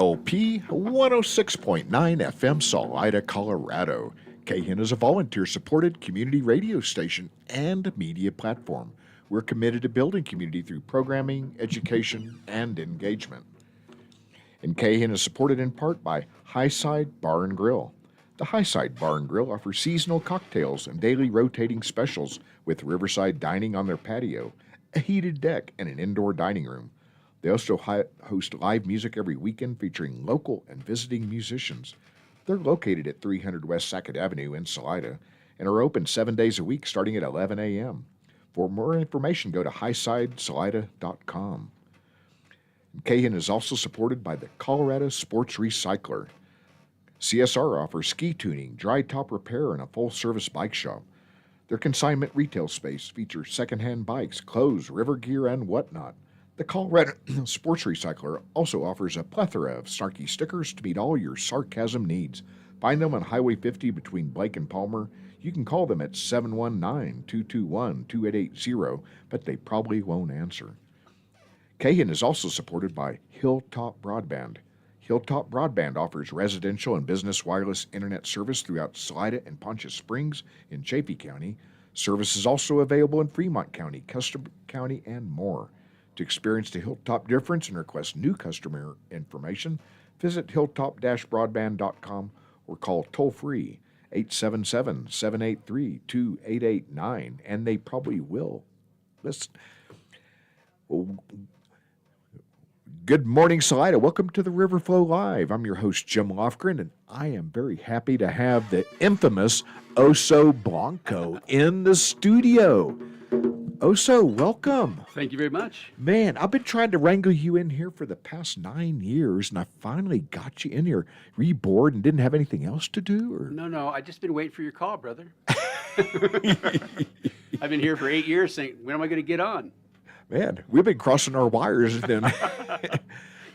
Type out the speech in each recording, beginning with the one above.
LP 106.9 FM Salida, Colorado. KHIN is a volunteer-supported community radio station and media platform. We're committed to building community through programming, education, and engagement. And KHIN is supported in part by Highside Bar and Grill. The Highside Bar and Grill offers seasonal cocktails and daily rotating specials with riverside dining on their patio, a heated deck, and an indoor dining room. They also host live music every weekend featuring local and visiting musicians. They're located at 300 West Sackett Avenue in Salida and are open 7 days a week starting at 11 a.m. For more information, go to highsidesalida.com. KHIN is also supported by the Colorado Sports Recycler. CSR offers ski tuning, dry top repair, and a full-service bike shop. Their consignment retail space features secondhand bikes, clothes, river gear, and whatnot. The Colorado Sports Recycler also offers a plethora of snarky stickers to meet all your sarcasm needs. Find them on Highway 50 between Blake and Palmer. You can call them at 719-221-2880, but they probably won't answer. KHIN is also supported by Hilltop Broadband. Hilltop Broadband offers residential and business wireless internet service throughout Salida and Poncha Springs in Chaffee County. Service is also available in Fremont County, Custer County, and more. To experience the Hilltop difference and request new customer information, visit hilltop-broadband.com or call toll-free 877-783-2889, and they probably will listen. Well, good morning, Salida. Welcome to the RiverFlow Live. I'm your host, Jim Lofgren, and I am very happy to have the infamous Oso Blanco in the studio. Oso, welcome. Thank you very much. Man, I've been trying to wrangle you in here for the past 9 years, and I finally got you in here. Were you bored and didn't have anything else to do? Or? No, I just been waiting for your call, brother. I've been here for 8 years saying, when am I going to get on? Man, we've been crossing our wires then.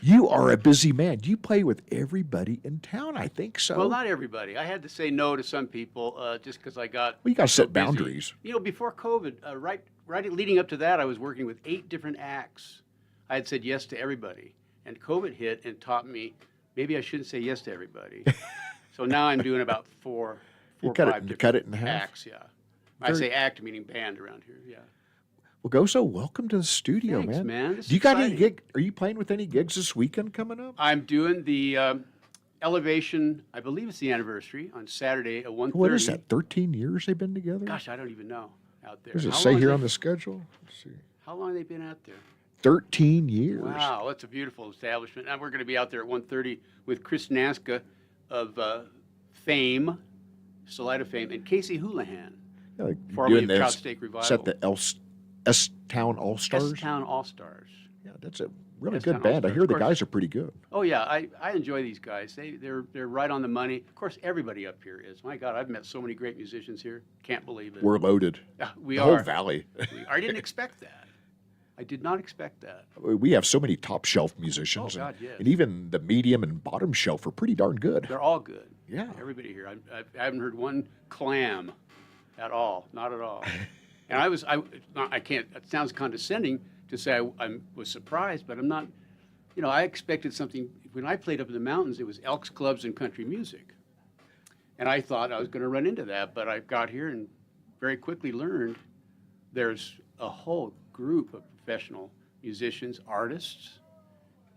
You are a busy man. You play with everybody in town, I think so. Well, not everybody. I had to say no to some people just because I got Well, you got to so set busy. boundaries. You know, before COVID, right leading up to that, I was working with 8 different acts. I had said yes to everybody. And COVID hit and taught me maybe I shouldn't say yes to everybody. So now I'm doing about four or five different cut it in half? acts, yeah. I say act meaning band around here, yeah. Well, Goso, welcome to the studio, Thanks, man. This Do you is got any exciting. gig? Are you playing with any gigs this weekend coming up? I'm doing the Elevation, I believe it's the anniversary, on Saturday at 1:30. What is that, 13 years they've been together? Gosh, I don't even know out there. What does it How say long here has on it- the schedule? Let's see. How long have they been out there? 13 years. Wow, that's a beautiful establishment. And we're going to be out there at 1:30 with Chris Naska of Fame, Salida Fame, and Casey Houlihan, Yeah, like formerly of doing Trout this- Steak Revival. Set the S-Town All-Stars? S-Town All-Stars. Yeah, that's a really S-Town good band. I All-Stars, hear of the course. guys are pretty good. Oh, yeah, I enjoy these guys. They're right on the money. Of course, everybody up here is. My God, I've met so many great musicians here. Can't believe it. We're loaded. We the are. whole valley. I didn't expect that. I did not expect that. We have so many top shelf musicians. Oh, God, yes. And even the medium and bottom shelf are pretty darn good. They're all good. Yeah. Everybody here. I haven't heard one clam at all. Not at all. And I can't, it sounds condescending to say I was surprised, but I'm not, I expected something. When I played up in the mountains, it was Elks Clubs and country music. And I thought I was going to run into that, but I got here and very quickly learned there's a whole group of professional musicians, artists,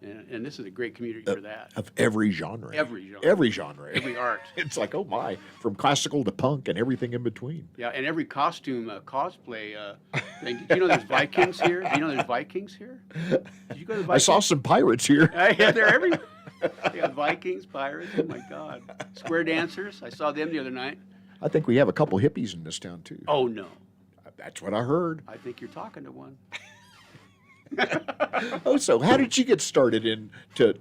and this is a great community for that. Of every genre. Every genre. Every genre. Every art. It's like, oh my, from classical to punk and everything in between. Yeah, and every costume, cosplay thing. Do you know there's Vikings here? Do you know there's Vikings here? Did you go to the Vikings? I saw some pirates here. Yeah, they're everywhere. Yeah, Vikings, pirates, oh my God. Square dancers, I saw them the other night. I think we have a couple hippies in this town too. Oh, no. That's what I heard. I think you're talking to one. Oh, so how did you get started into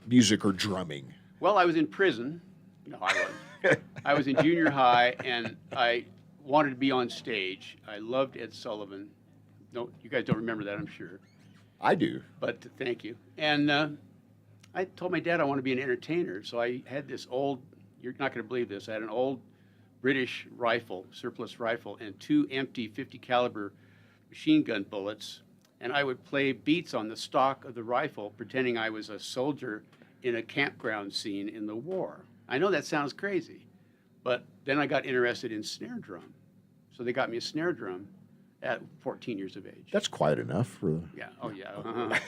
music or drumming? Well, I was in prison. No, I wasn't. I was in junior high, and I wanted to be on stage. I loved Ed Sullivan. No, you guys don't remember that, I'm sure. I do. But thank you. And I told my dad I want to be an entertainer, so I had this old, you're not going to believe this, I had an old British rifle, surplus rifle, and 2 empty 50 caliber machine gun bullets, and I would play beats on the stock of the rifle, pretending I was a soldier in a campground scene in the war. I know that sounds crazy, but then I got interested in snare drum. So they got me a snare drum at 14 years of age. That's quite enough for the... Yeah. Oh, yeah. Uh-huh.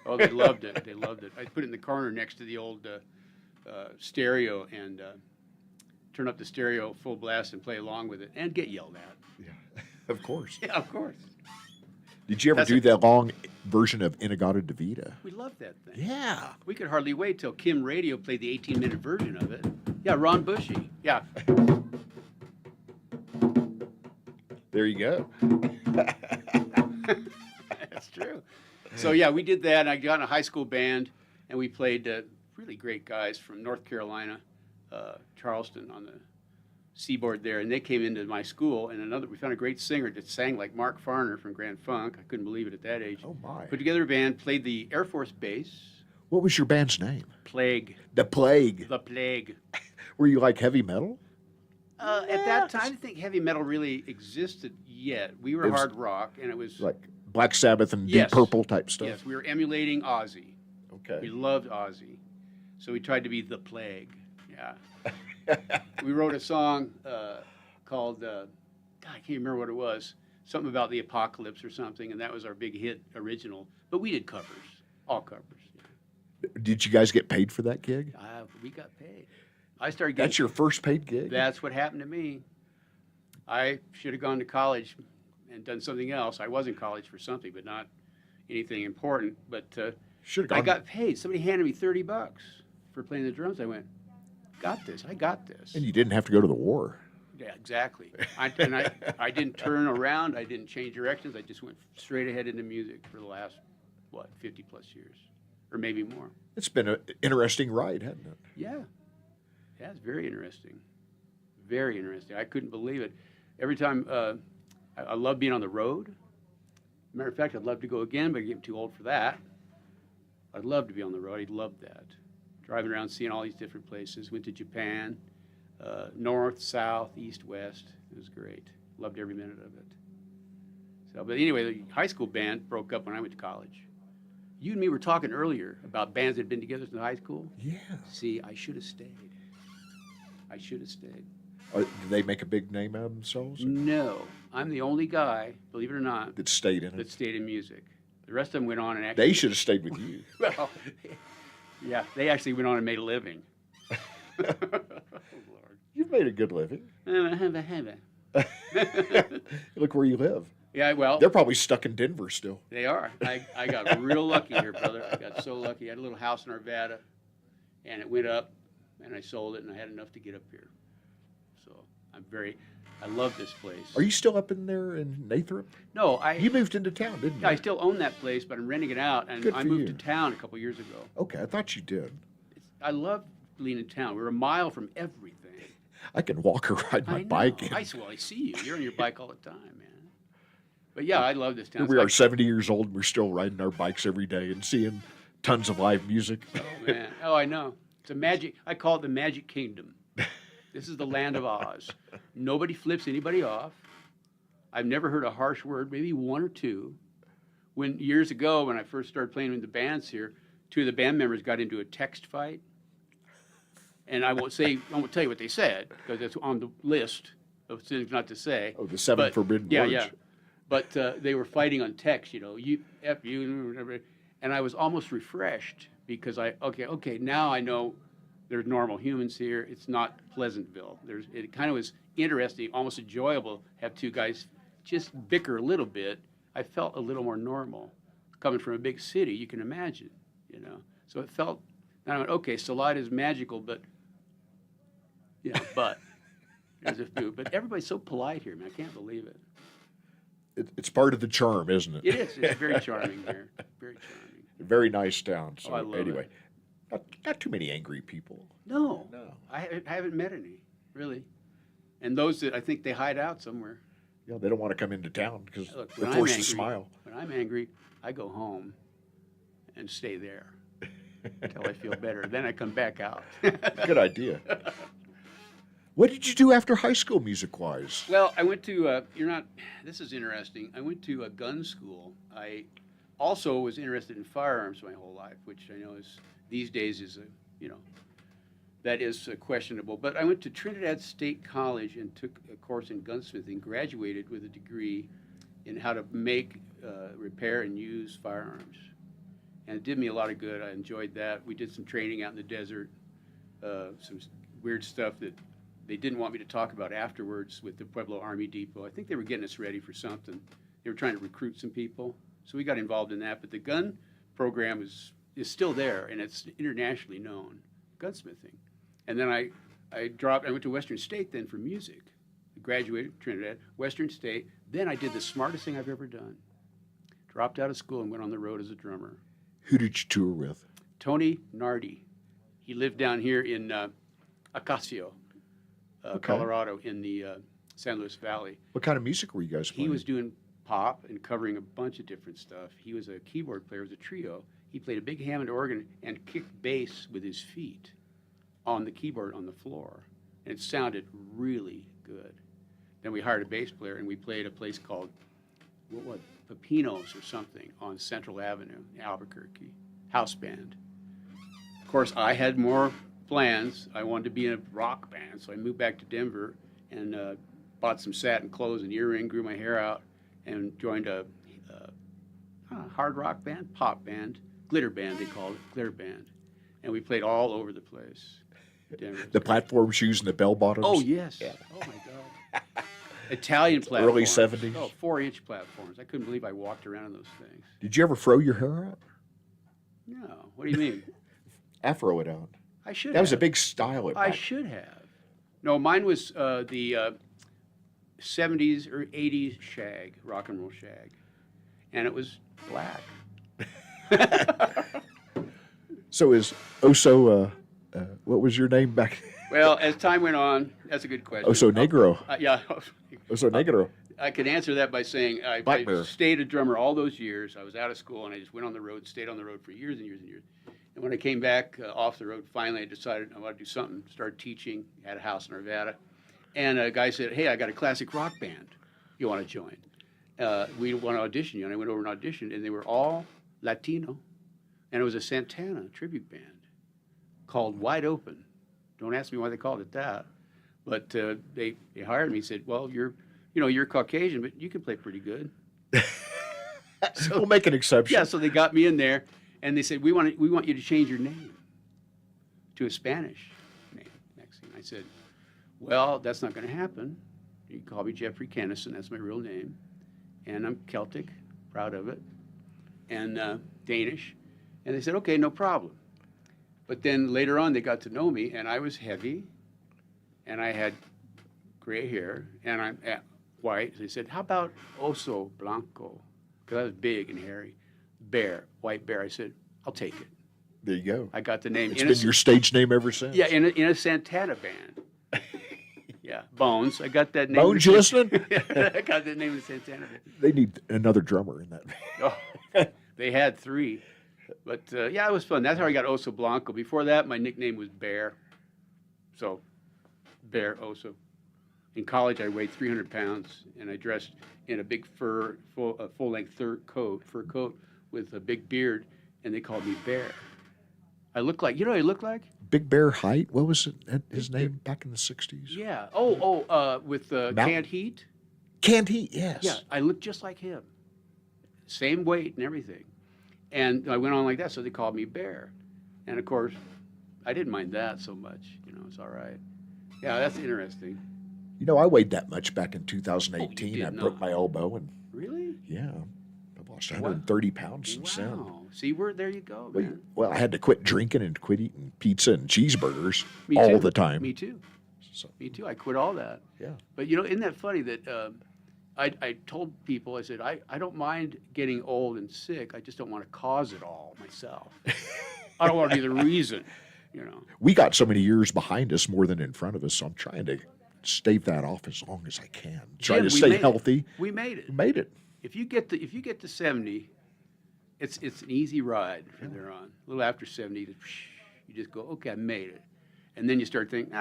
Oh, they loved it. They loved it. I put it in the corner next to the old stereo and turn up the stereo full blast and play along with it and get yelled at. Yeah, of course. Yeah, of course. Did you ever do that long version of Inagata Davida? We loved that thing. Yeah. We could hardly wait till Kim Radio played the 18-minute version of it. Yeah, Ron Bushy. Yeah. There you go. That's true. So, yeah, we did that. I got in a high school band, and we played really great guys from North Carolina, Charleston on the seaboard there, and they came into my school, and we found a great singer that sang like Mark Farner from Grand Funk. I couldn't believe it at that age. Oh, my. Put together a band, played the Air Force Base. What was your band's name? Plague. The Plague. The Plague. Were you like heavy metal? At that time, I didn't think heavy metal really existed yet. We were hard rock, and it was... Like Black Sabbath and Yes. Deep Purple type stuff? Yes, we were emulating Ozzy. Okay. We loved Ozzy. So we tried to be the Plague. Yeah. We wrote a song called, God, I can't remember what it was, something about the apocalypse or something, and that was our big hit original. But we did covers, all covers. Did you guys get paid for that gig? We got paid. I started getting... That's your first paid gig? That's what happened to me. I should have gone to college and done something else. I was in college for something, but not anything important. But I got paid. Somebody handed me $30 for playing the drums. I went, got this. I got this. And you didn't have to go to the war. Yeah, exactly. I didn't turn around. I didn't change directions. I just went straight ahead into music for the last, 50 plus years, or maybe more. It's been an interesting ride, hasn't it? Yeah. Yeah, it's very interesting. Very interesting. I couldn't believe it. Every time, I love being on the road. Matter of fact, I'd love to go again, but I'm getting too old for that. I'd love to be on the road. I'd love that. Driving around, seeing all these different places. Went to Japan, north, south, east, west. It was great. Loved every minute of it. So, but anyway, the high school band broke up when I went to college. You and me were talking earlier about bands that had been together since high school. Yeah. See, I should have stayed. I should have stayed. Did they make a big name out of themselves? No. I'm the only guy, believe it or not, That stayed in that it? stayed in music. The rest of them went on and actually... They should have stayed with you. Well, yeah, they actually went on and made a living. Oh, Lord. You've made a good living. Yeah, Look where you live. well, They're probably stuck in Denver still. they are. I got real lucky here, brother. I got so lucky. I had a little house in Arvada, and it went up, and I sold it, and I had enough to get up here. So I love this place. Are you still up in there in Nathrop? No, You moved into town, didn't you? I still own that place, but I'm renting it out, and Good I for moved you. to town a couple years ago. Okay, I thought you did. I love being in town. We're a mile from everything. I can walk or ride my I know. bike in. I see you. You're on your bike all the time, man. But yeah, I love this town. Here we are 70 years old and we're still riding our bikes every day and seeing tons of live music. Oh, man. Oh, I know. It's a magic. I call it the Magic Kingdom. This is the land of Oz. Nobody flips anybody off. I've never heard a harsh word, maybe one or two. Years ago, when I first started playing with the bands here, two of the band members got into a text fight. And I won't tell you what they said, because it's on the list of things not to say. Oh, the seven forbidden yeah, words. Yeah, but they were fighting on text, you, F you, whatever. And I was almost refreshed, because okay, now I know there's normal humans here. It's not Pleasantville. It kind of was interesting, almost enjoyable, have two guys just bicker a little bit. I felt a little more normal. Coming from a big city, you can imagine, So it felt, and I went, okay, Salida is magical, but, there's a few. But everybody's so polite here, man. I can't believe it. It's part of the charm, isn't it? It is. It's very charming here. Very charming. Very nice town. So I love anyway, not too many angry people. No. No. I haven't met any, really. And those that I think they hide out somewhere. Yeah, they don't want to come into town because Look, they're when forced I'm to angry- smile. When I'm angry, I go home and stay there until I feel better. Then I come back out. Good idea. What did you do after high school, music-wise? Well, I went to, this is interesting. I went to a gun school. I also was interested in firearms my whole life, which I know is these days is that is questionable. But I went to Trinidad State College and took a course in gunsmithing, graduated with a degree in how to make, repair, and use firearms. And it did me a lot of good. I enjoyed that. We did some training out in the desert, some weird stuff that they didn't want me to talk about afterwards with the Pueblo Army Depot. I think they were getting us ready for something. They were trying to recruit some people. So we got involved in that. But the gun program is still there, and it's internationally known, gunsmithing. And then I went to Western State then for music. I graduated Trinidad, Western State. Then I did the smartest thing I've ever done. Dropped out of school and went on the road as a drummer. Who did you tour with? Tony Nardi. He lived down here in Acacio, Colorado, in the San Luis Valley. What kind of music were you guys playing? He was doing pop and covering a bunch of different stuff. He was a keyboard player, it was a trio. He played a big Hammond organ and kicked bass with his feet on the keyboard on the floor. And it sounded really good. Then we hired a bass player and we played a place called, what, Pepino's or something on Central Avenue in Albuquerque, house band. Of course, I had more plans. I wanted to be in a rock band, so I moved back to Denver and bought some satin clothes and earring, grew my hair out, and joined a hard rock band, pop band, glitter band they called it, glitter band. And we played all over the place. Denver. The platform shoes and the bell bottoms? Oh, yes. Yeah. Oh, my God. Italian platforms. Early 70s? Oh, 4-inch platforms. I couldn't believe I walked around in those things. Did you ever fro your hair out? No. What do you mean? Afro it out. I should That have. was a big style. I should have. No, mine was the 70s or 80s shag, rock and roll shag. And it was black. So is Oso, what was your name back? Well, as time went on, that's a good question. Oso Negro. Yeah. Oso Negro. I can answer that by saying I stayed a drummer all those years. I was out of school and I just went on the road, stayed on the road for years and years and years. And when I came back off the road, finally I decided I want to do something, started teaching, had a house in Arvada. And a guy said, hey, I got a classic rock band you want to join. We want to audition you. And I went over and auditioned, and they were all Latino. And it was a Santana tribute band called Wide Open. Don't ask me why they called it that. But they hired me, said, well, you're Caucasian, but you can play pretty good. So, we'll make an exception. Yeah, so they got me in there, and they said, we want you to change your name to a Spanish name. Next thing I said, well, that's not going to happen. You can call me Jeffrey Kennison, that's my real name. And I'm Celtic, proud of it, and Danish. And they said, okay, no problem. But then later on, they got to know me, and I was heavy, and I had gray hair, and I'm white. They said, how about Oso Blanco? Because I was big and hairy. Bear, white bear. I said, I'll take it. There you go. I got the name. It's been your stage name ever since. Yeah, in a Santana band. Yeah, Bones. I got that name. Bones, you listening? I got that name in the Santana band. They need another drummer in that. Oh, they had 3. But, yeah, it was fun. That's how I got Oso Blanco. Before that, my nickname was Bear. So, Bear Oso. In college, I weighed 300 pounds, and I dressed in a big full-length fur coat with a big beard, and they called me Bear. I look like, what I look like? Big Bear Height? What was his name back in the 60s? Yeah. With Canned Heat? Canned Heat, yes. Yeah, I look just like him. Same weight and everything. And I went on like that, so they called me Bear. And, of course, I didn't mind that so much. It's all right. Yeah, that's interesting. I weighed that much back in 2018. I broke my elbow. Really? Yeah. I've lost 130 pounds since then. Wow. See, there you go, man. Well, I had to quit drinking and quit eating pizza and cheeseburgers Me all too. the time. Me too. So, Me too. I quit all that. yeah. But, isn't that funny that I told people, I said, I don't mind getting old and sick. I just don't want to cause it all myself. I don't want to be the reason, We got so many years behind us more than in front of us, so I'm trying to stave that off as long as I can. Try to stay healthy. We made it. We made it. If you get to 70, it's an easy ride from there on. A little after 70, you just go, okay, I made it. And then you start thinking,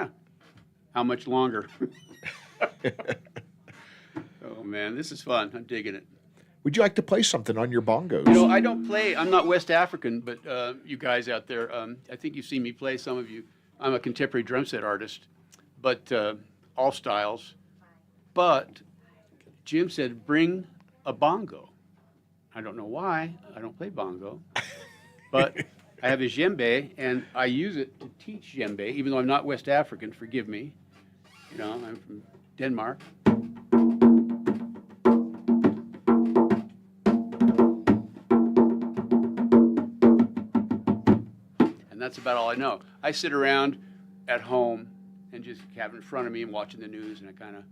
how much longer? Oh, man, this is fun. I'm digging it. Would you like to play something on your bongos? You know, I don't play. I'm not West African, but you guys out there, I think you've seen me play. Some of you. I'm a contemporary drum set artist, but all styles. But Jim said, bring a bongo. I don't know why. I don't play bongo, but I have a djembe, and I use it to teach djembe, even though I'm not West African. Forgive me. You know, I'm from Denmark. That's about all I know. I sit around at home and just have it in front of me and watching the news, and I kind of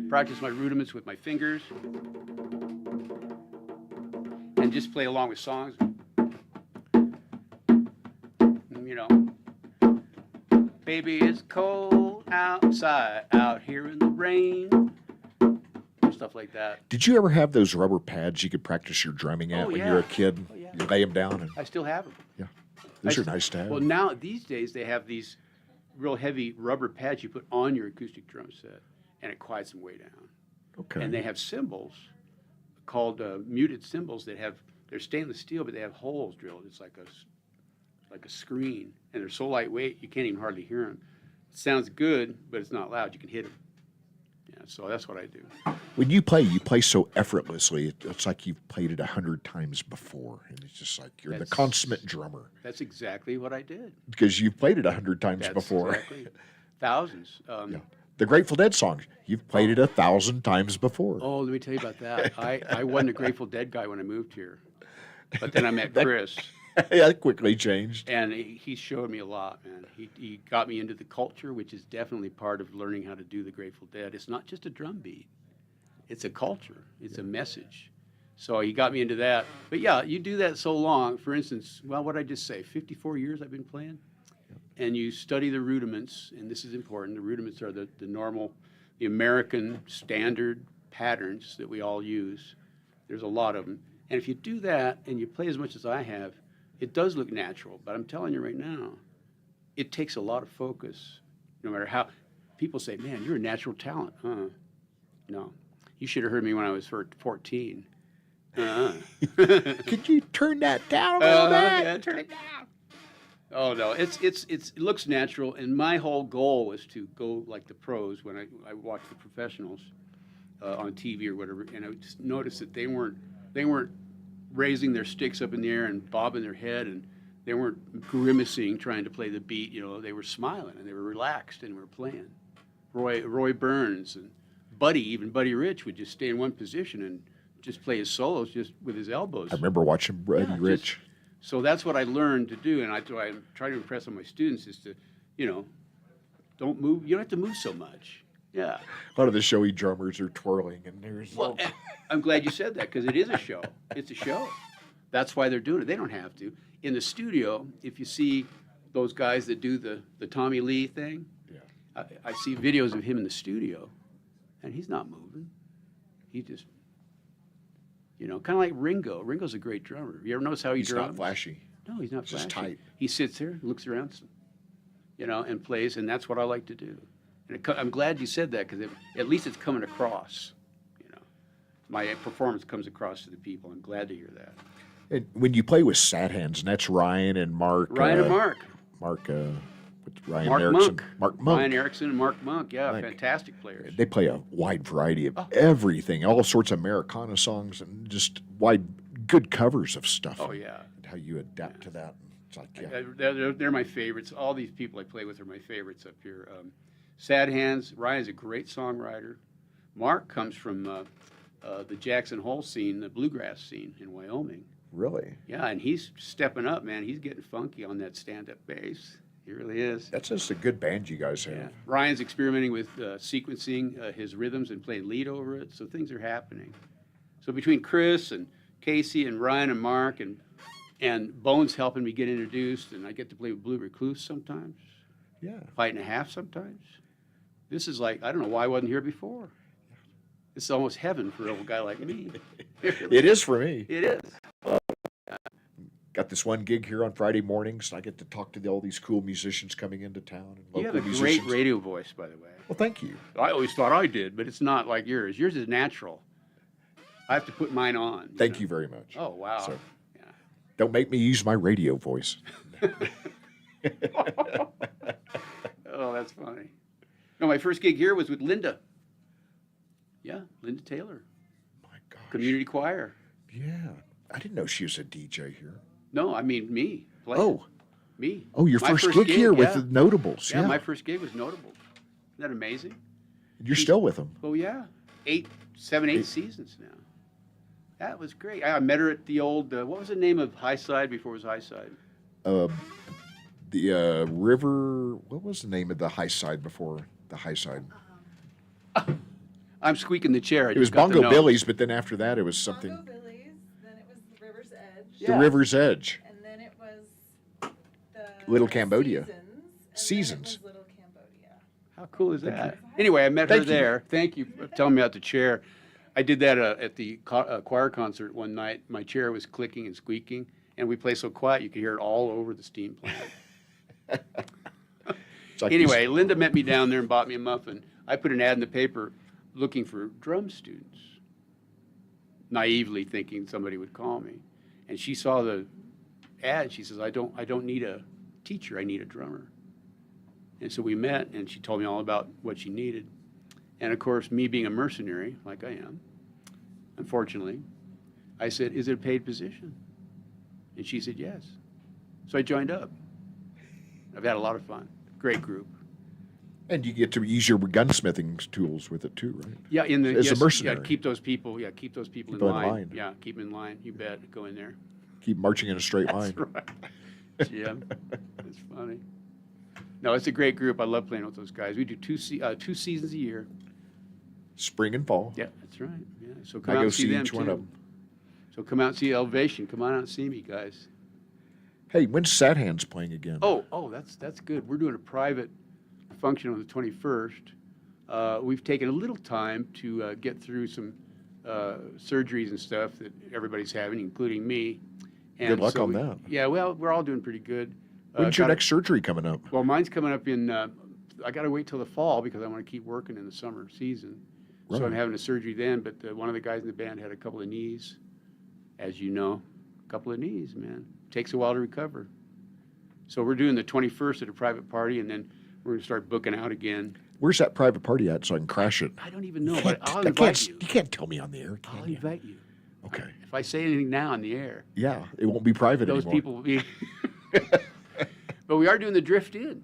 practice my rudiments with my fingers and just play along with songs. You know, baby, it's cold outside, out here in the rain. Stuff like that. Did you ever have those rubber pads you could practice your drumming at when you were a kid? Oh, yeah. You lay them down. And, I still have them. yeah, those are nice to have. Well, now these days they have these real heavy rubber pads you put on your acoustic drum set, and it quiets them way down. Okay. And they have cymbals called muted cymbals that they're stainless steel, but they have holes drilled. It's like a screen, and they're so lightweight you can't even hardly hear them. It sounds good, but it's not loud. You can hit them. Yeah, so that's what I do. When you play so effortlessly. It's like you've played it 100 times before, and it's just like you're the consummate drummer. That's exactly what I did. Because you've played it 100 times before. Exactly. Thousands. Yeah. The Grateful Dead songs, you've played it 1,000 times before. Oh, let me tell you about that. I wasn't a Grateful Dead guy when I moved here, but then I met Chris. Yeah, it quickly changed. And he showed me a lot, man. He got me into the culture, which is definitely part of learning how to do the Grateful Dead. It's not just a drum beat. It's a culture. It's a message. So he got me into that. But yeah, you do that so long. For instance, well, what did I just say? 54 years I've been playing? And you study the rudiments, and this is important. The rudiments are the normal, the American standard patterns that we all use. There's a lot of them. And if you do that and you play as much as I have, it does look natural, but I'm telling you right now, it takes a lot of focus. No matter how people say, man, you're a natural talent. No, you should have heard me when I was 14. Could you turn that down a little bit? Yeah, turn it down. Oh no, it looks natural, and my whole goal was to go like the pros when I watched the professionals on TV or whatever, and I just noticed that they weren't raising their sticks up in the air and bobbing their head, and they weren't grimacing trying to play the beat. You know, they were smiling and they were relaxed and were playing. Roy Burns and even Buddy Rich would just stay in one position and just play his solos just with his elbows. I remember watching Buddy Rich. So that's what I learned to do, and I try to impress on my students is to, don't move. You don't have to move so much. Yeah. A lot of the showy drummers are twirling, and there's. Well, I'm glad you said that because it is a show. It's a show. That's why they're doing it. They don't have to. In the studio, if you see those guys that do the Tommy Lee thing, I see videos of him in the studio, and he's not moving. He just, kind of like Ringo. Ringo's a great drummer. You ever notice how he drums? He's not flashy. No, he's not flashy. Just tight. He sits there, looks around, and plays, and that's what I like to do. And I'm glad you said that because at least it's coming across. My performance comes across to the people. I'm glad to hear that. And when you play with Sad Hands, and that's Ryan and Mark. Ryan and Mark. Ryan Mark Erickson. Monk. Mark Monk. Ryan Erickson and Mark Monk. Yeah, fantastic players. They play a wide variety of everything, all sorts of Americana songs, and just good covers of stuff. Oh, yeah. And how you adapt to that. It's like, They're my favorites. All these people I play with are my favorites up here. Sad Hands. Ryan's a great songwriter. Mark comes from the Jackson Hole scene, the bluegrass scene in Wyoming. Really? Yeah, and he's stepping up, man. He's getting funky on that stand-up bass. He really is. That's just a good band you guys have. Yeah. Ryan's experimenting with sequencing his rhythms and playing lead over it, so things are happening. So between Chris and Casey and Ryan and Mark and Bones helping me get introduced, and I get to play with Blue Recluse sometimes. Yeah. Fight and a Half sometimes. This is like, I don't know why I wasn't here before. It's almost heaven for a little guy like me. It is for me. It is. got this one gig here on Friday mornings, and I get to talk to all these cool musicians coming into town. And You have local a great musicians. radio voice, by the way. Well, thank you. I always thought I did, but it's not like yours. Yours is natural. I have to put mine on. Thank you very much. Oh, wow. So, Yeah. don't make me use my radio voice. Oh, that's funny. No, my first gig here was with Linda. Yeah, Linda Taylor, My gosh. community choir. Yeah. I didn't know she was a DJ here. No, I mean me. Playing. Oh. Me. Oh, your My first gig here with yeah. the Notables. Yeah, Yeah. my first gig was Notable. Isn't that amazing? You're still with them. Oh, yeah. 8 seasons now. That was great. I met her at the old, what was the name of High Side before it was High Side? The River, what was the name of the High Side before the High Side? I'm squeaking the chair. It was Bongo Billy's, but then after that it was something. Bongo Billy's, then it was the River's Edge, The River's Edge. and then it was the Little Cambodia. Seasons. Seasons. And then it was Little Cambodia. How cool is that? Anyway, I met her Thank you. there. Thank you for telling me about the chair. I did that at the choir concert one night. My chair was clicking and squeaking, and we play so quiet you could hear it all over the steam plant. It's like Anyway, Linda met me down there and bought me a muffin. I put an ad in the paper looking for drum students, naively thinking somebody would call me. And she saw the ad. She says, I don't need a teacher. I need a drummer. And so we met, and she told me all about what she needed. And of course, me being a mercenary, like I am, unfortunately, I said, is it a paid position? And she said, yes. So I joined up. I've had a lot of fun. Great group. And you get to use your gunsmithing tools with it too, right? Yeah, in the As a yes, mercenary. Yeah, keep those people. Yeah, keep those people Keep in them in line. line. Yeah, keep them in line. You bet. Go in there. Keep marching in a straight That's line. right. Jim, it's funny. No, it's a great group. I love playing with those guys. We do two seasons a year. Spring and fall. Yeah, that's right. Yeah, so I come out go and see see them each one too. of them. So come out and see Elevation. Come on out and see me, guys. Hey, when's Sad Hands playing again? Oh, that's good. We're doing a private function on the 21st. We've taken a little time to get through some surgeries and stuff that everybody's having, including me. And Good luck so on that. Yeah, well, we're all doing pretty good. When's your gotta- next surgery coming up? Well, mine's coming up in. I got to wait till the fall because I want to keep working in the summer season. So I'm Right. having a surgery then. But one of the guys in the band had a couple of knees, as you know, a couple of knees, man. Takes a while to recover. So we're doing the 21st at a private party, and then we're gonna start booking out again. Where's that private party at so I can crash it? I don't even know, You but can't- I'll I invite can't- you. You can't tell me on the air, I'll can you? invite you. Okay. If I say anything now on the air, Yeah, it won't be private those anymore. people will be. But we are doing the drift in.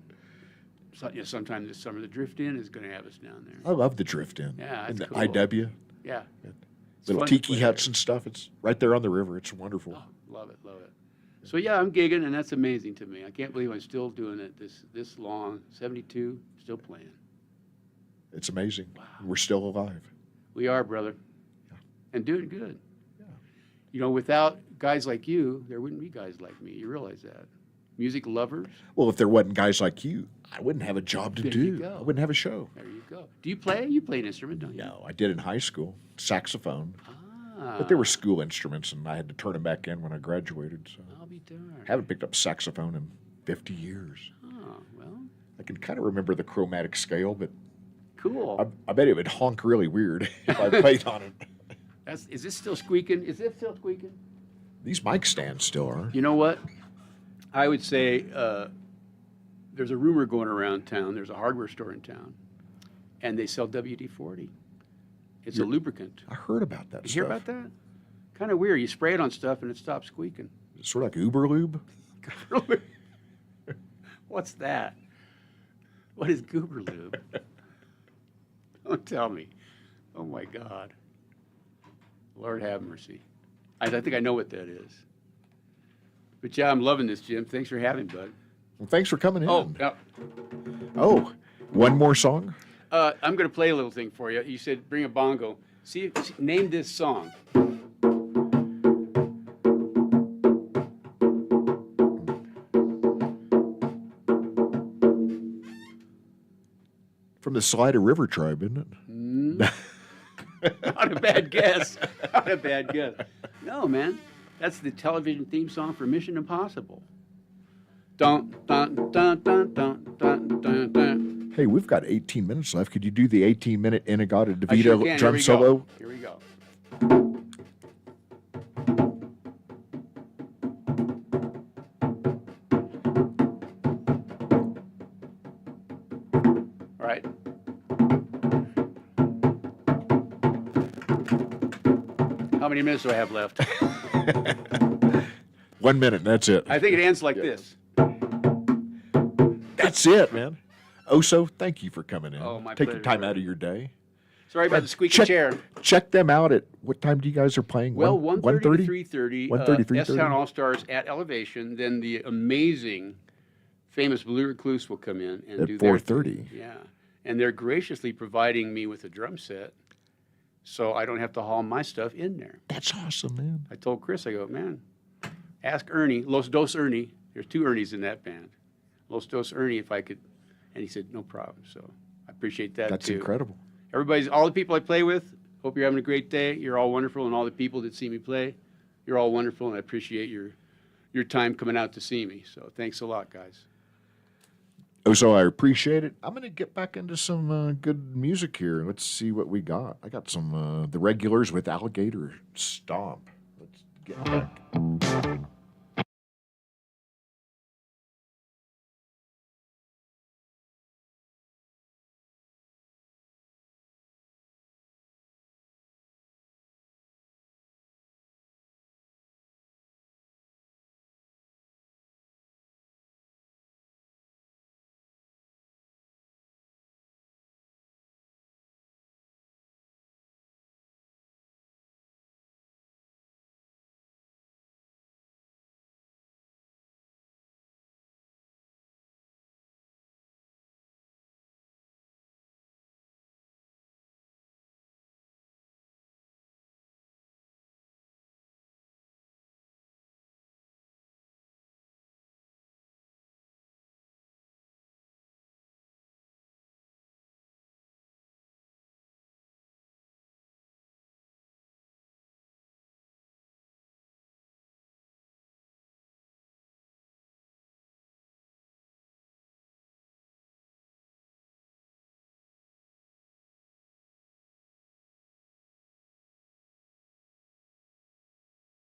So, sometime this summer, the drift in is going to have us down there. I love the drift in. Yeah, And that's the cool. IW, Yeah. It's little fun to tiki play huts there. and stuff. It's right there on the river. It's wonderful. Oh, love it, love it. So yeah, I'm gigging, and that's amazing to me. I can't believe I'm still doing it this long. 72, still playing. It's amazing. We're still alive. We are, brother, Yeah. and doing good. Yeah. You know, without guys like you, there wouldn't be guys like me. You realize that? Music lovers. Well, if there wasn't guys like you, I wouldn't have a job to There you do. go. I wouldn't have a show. There you go. Do you play? You play an instrument, don't you? No, I did in high school, saxophone. Ah, But they were school instruments, and I had to turn them back in when I graduated. So I'll be darned. I haven't picked up saxophone in 50 years. Oh, well, I can kind of remember the chromatic scale, but cool. I bet it would honk really weird if I played on it. Is this still squeaking? Is it still squeaking? These mic stands still are. You know what? I would say there's a rumor going around town. There's a hardware store in town, and they sell WD-40. It's a lubricant. I heard about that You stuff. hear about that? Kind of weird. You spray it on stuff, and it stops squeaking. It's sort of like Uber Lube. What's that? What is Goober Lube? Don't tell me. Oh, my God. Lord have mercy. I think I know what that is. But, yeah, I'm loving this, Jim. Thanks for having me, bud. Well, thanks for coming in. Oh, yeah. Oh, one more song? I'm going to play a little thing for you. You said bring a bongo. Name this song. From the Salida River Tribe, isn't it? Not a bad guess. Not a bad guess. No, man. That's the television theme song for Mission Impossible. Dun, dun, dun, dun, dun, dun, dun, dun. Hey, we've got 18 minutes left. Could you do the 18-minute Inagata I sure DeVito can. drum Here we solo? go. Here we go. All right. How many minutes do I have left? 1 minute, and that's it. I think it ends like this. That's it, man. Oso, thank you for coming in. Oh, my Taking pleasure, time brother. out of your day. Sorry about the squeaky check, chair. Check them out at what time do you guys are playing? Well, 1:30 to 1:30? 3:30. 1:30, 3:30? S-Town All-Stars at Elevation. Then the amazing, famous Blue Recluse will come in and At do their 4:30. thing. Yeah, and they're graciously providing me with a drum set, so I don't have to haul my stuff in there. That's awesome, man. I told Chris, I go, man, ask Ernie, Los Dos Ernie. There's 2 Ernies in that band. Los Dos Ernie, if I could, and he said, no problem. So I appreciate that That's too. incredible. All the people I play with, hope you're having a great day. You're all wonderful, and all the people that see me play, you're all wonderful, and I appreciate your time coming out to see me. So thanks a lot, guys. Oso, I appreciate it. I'm going to get back into some good music here. Let's see what we got. I got some The Regulars with Alligator Stomp. Let's get back.